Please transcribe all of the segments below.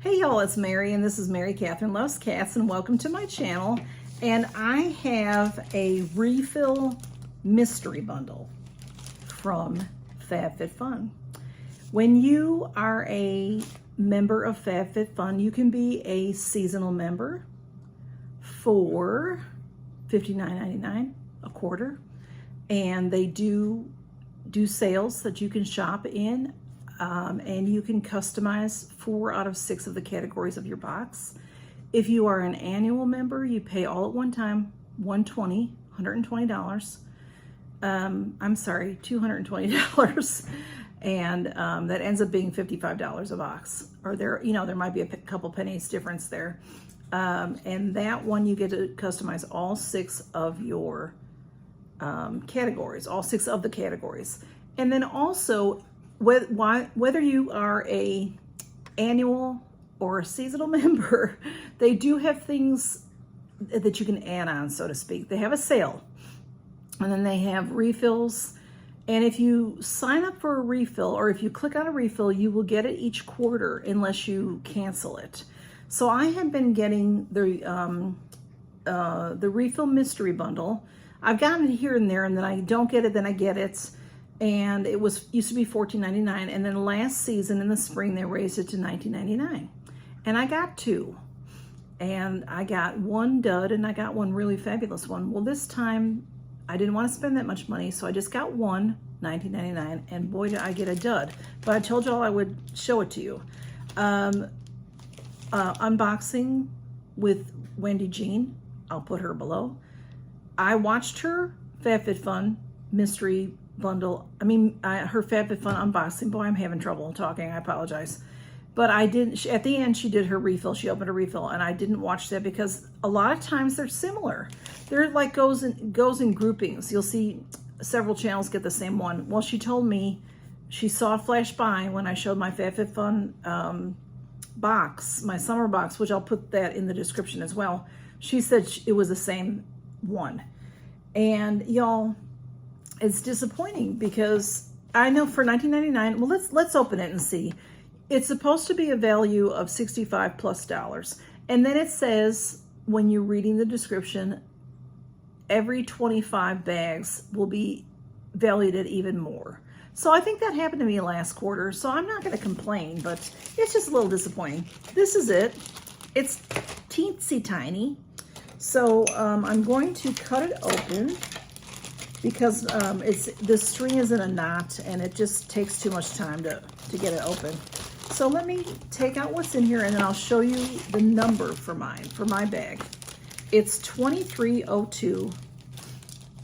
Hey y'all, it's Mary, and this is Mary Catherine Loves Cats, and welcome to my channel. And I have a refill mystery bundle from Fabfitfun. When you are a member of Fabfitfun, you can be a seasonal member for $59.99 a quarter, and they do sales that you can shop in. And you can customize 4 out of 6 of the categories of your box. If you are an annual member, you pay all at one time, $120. I'm sorry, $220, and that ends up being $55 a box. Or there might be a couple pennies difference there. And that one you get to customize all 6 of your categories, all 6 of the categories, and then also, whether you are a annual or a seasonal member, they do have things that you can add on, so to speak. They have a sale, and then they have refills. And if you sign up for a refill, or if you click on a refill, you will get it each quarter unless you cancel it. So I have been getting the refill mystery bundle. I've gotten it here and there, and then I don't get it, then I get it. And it used to be $14.99, and then last season in the spring they raised it to $19.99, and I got 2, and I got one dud and I got one really fabulous one. Well, this time I didn't want to spend that much money, so I just got one, $19.99, and boy did I get a dud. But I told y'all I would show it to you. Unboxing with Wendy Jean, I'll put her below. I watched her Fabfitfun mystery bundle, her Fabfitfun unboxing. Boy, I'm having trouble talking, I apologize. But I didn't, at the end she did her refill, she opened a refill, and I didn't watch that because a lot of times they're similar. They're like goes in groupings. You'll see several channels get the same one. Well, she told me she saw it flash by when I showed my Fabfitfun box, my summer box, which I'll put that in the description as well. She said it was the same one. And y'all, it's disappointing because I know for $19.99, well, let's open it and see. It's supposed to be a value of $65+, and then it says when you're reading the description, every 25 bags will be valued at even more. So I think that happened to me last quarter, so I'm not going to complain, but it's just a little disappointing. This is it. It's teensy tiny, so I'm going to cut it open, because the string is in a knot and it just takes too much time to get it open. So let me take out what's in here, and then I'll show you the number for my bag. It's 2302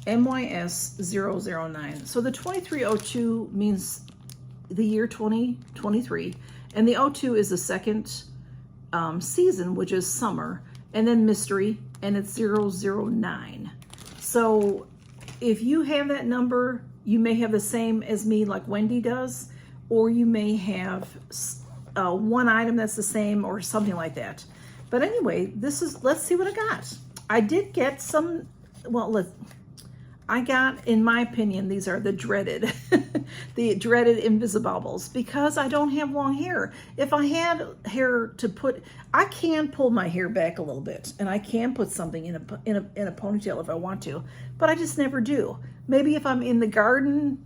MYS009. So the 2302 means the year 2023, and the 02 is the second season, which is summer, and then mystery, and it's 009. So if you have that number, you may have the same as me like Wendy does, or you may have one item that's the same or something like that. But anyway, let's see what I got. I did get some, I got, in my opinion, these are the dreaded, the dreaded Invisibobbles, because I don't have long hair. If I had hair to put, I can pull my hair back a little bit, and I can put something in a ponytail if I want to, but I just never do. Maybe if I'm in the garden,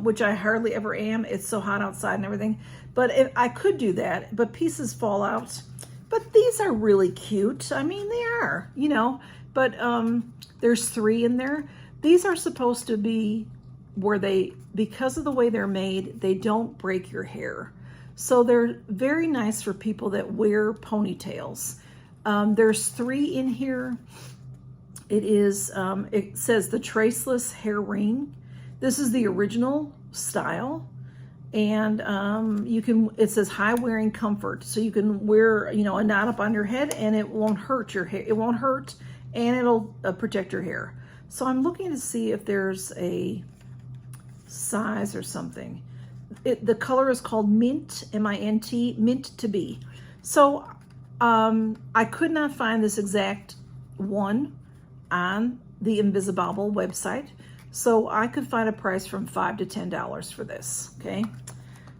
which I hardly ever am, it's so hot outside and everything, but if I could do that, but pieces fall out. But these are really cute. I mean, they are, but there's 3 in there. These are supposed to be where because of the way they're made, they don't break your hair. So they're very nice for people that wear ponytails. There's 3 in here. It says the Traceless Hair Ring. This is the original style. And it says high wearing comfort. So you can wear, a knot up on your head, and it won't hurt your hair. It won't hurt, and it'll protect your hair. So I'm looking to see if there's a size or something. The color is called Mint, M-I-N-T, Mint to Be. So I could not find this exact one on the Invisibobble website. So I could find a price from $5 to $10 for this, okay?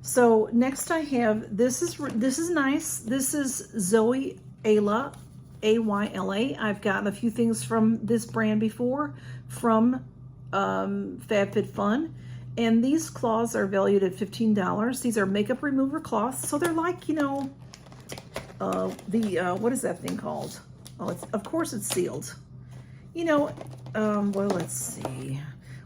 So next I have, this is nice. This is Zoe Ayla, A-Y-L-A. I've gotten a few things from this brand before, from FabFitFun. And these cloths are valued at $15. These are makeup remover cloths. So they're like, you know, what is that thing called? Oh, of course it's sealed. You know, well, let's see.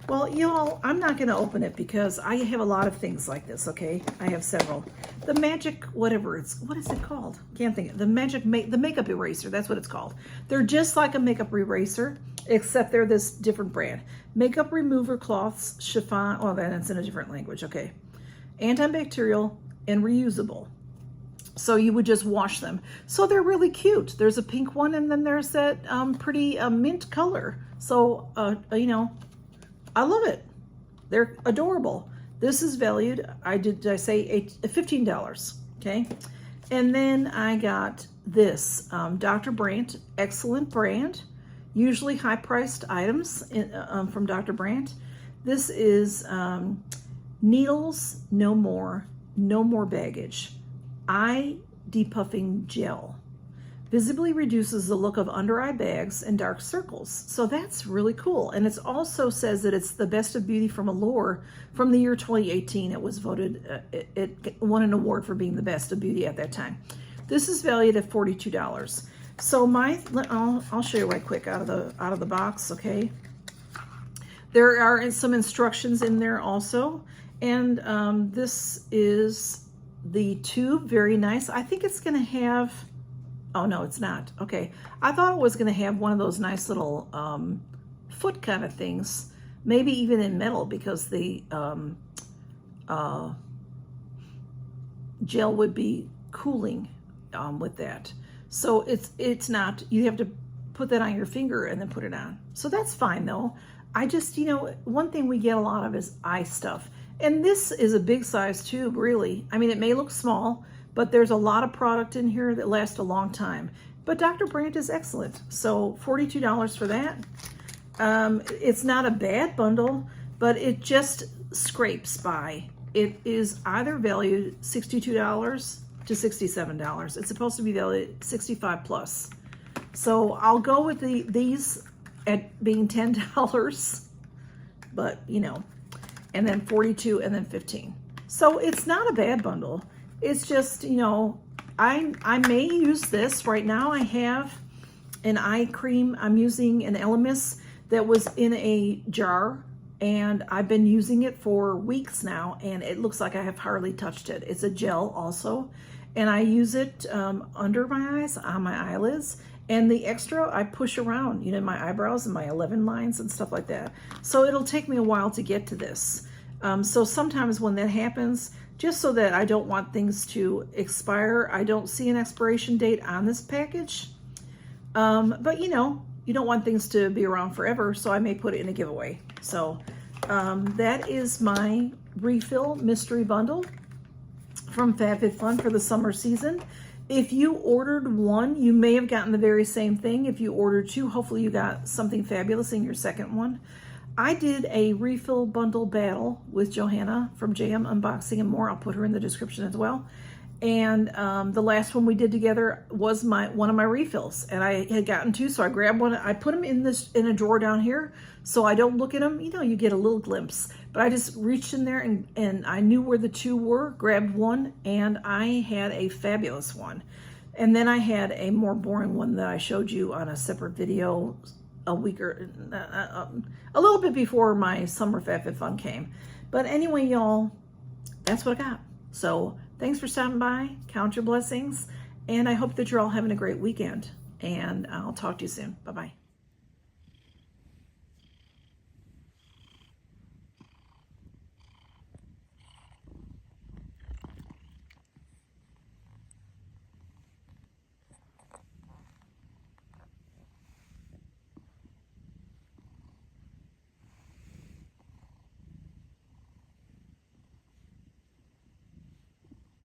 Well, y'all, I'm not going to open it because I have a lot of things like this, okay? I have several. The magic, whatever what is it called? Can't think. The makeup eraser, that's what it's called. They're just like a makeup eraser, except they're this different brand. Makeup remover cloths, chiffon, oh, that's in a different language, okay. Antibacterial and reusable. So you would just wash them. So they're really cute. There's a pink one, and then there's that pretty mint color. So, you know, I love it. They're adorable. This is valued, did I say $15, okay? And then I got this, Dr. Brandt, excellent brand, usually high-priced items from Dr. Brandt. This is Needles No More Baggage. Eye depuffing gel. Visibly reduces the look of under eye bags and dark circles. So that's really cool. And it also says that it's the best of beauty from Allure from the year 2018. It was voted, it won an award for being the best of beauty at that time. This is valued at $42. So I'll show you right quick out of the box, okay? There are some instructions in there also. And this is the tube, very nice. I think it's gonna have, oh no, it's not. Okay, I thought it was gonna have one of those nice little foot kind of things, maybe even in metal, because the gel would be cooling with that. So it's not, you have to put that on your finger and then put it on. So that's fine though. I just, you know, one thing we get a lot of is eye stuff. And this is a big size tube, really. I mean, it may look small, but there's a lot of product in here that lasts a long time. But Dr. Brandt is excellent. So $42 for that. It's not a bad bundle, but it just scrapes by. It is either valued $62 to $67. It's supposed to be valued at 65 plus. So I'll go with these at being $10, but you know, and then 42 and then 15. So it's not a bad bundle. It's just, you know, I may use this. Right now I have an eye cream. I'm using an Elemis that was in a jar, and I've been using it for weeks now, and it looks like I have hardly touched it. It's a gel also, and I use it under my eyes, on my eyelids, and the extra I push around, you know, my eyebrows and my 11 lines and stuff like that. So it'll take me a while to get to this. So sometimes when that happens, just so that I don't want things to expire, I don't see an expiration date on this package. But you know, you don't want things to be around forever, so I may put it in a giveaway. So that is my refill mystery bundle from FabFitFun for the summer season. If you ordered one, you may have gotten the very same thing. If you ordered two, hopefully you got something fabulous in your second one. I did a refill bundle battle with Johanna from JM Unboxing and More. I'll put her in the description as well. And the last one we did together was one of my refills, and I had gotten two, so I grabbed one. I put them in a drawer down here, so I don't look at them. You know, you get a little glimpse, but I just reached in there and I knew where the two were, grabbed one, and I had a fabulous one. And then I had a more boring one that I showed you on a separate video a week or a little bit before my summer FabFitFun came. But anyway, y'all, that's what I got. So thanks for stopping by. Count your blessings. And I hope that you're all having a great weekend. And I'll talk to you soon. Bye-bye.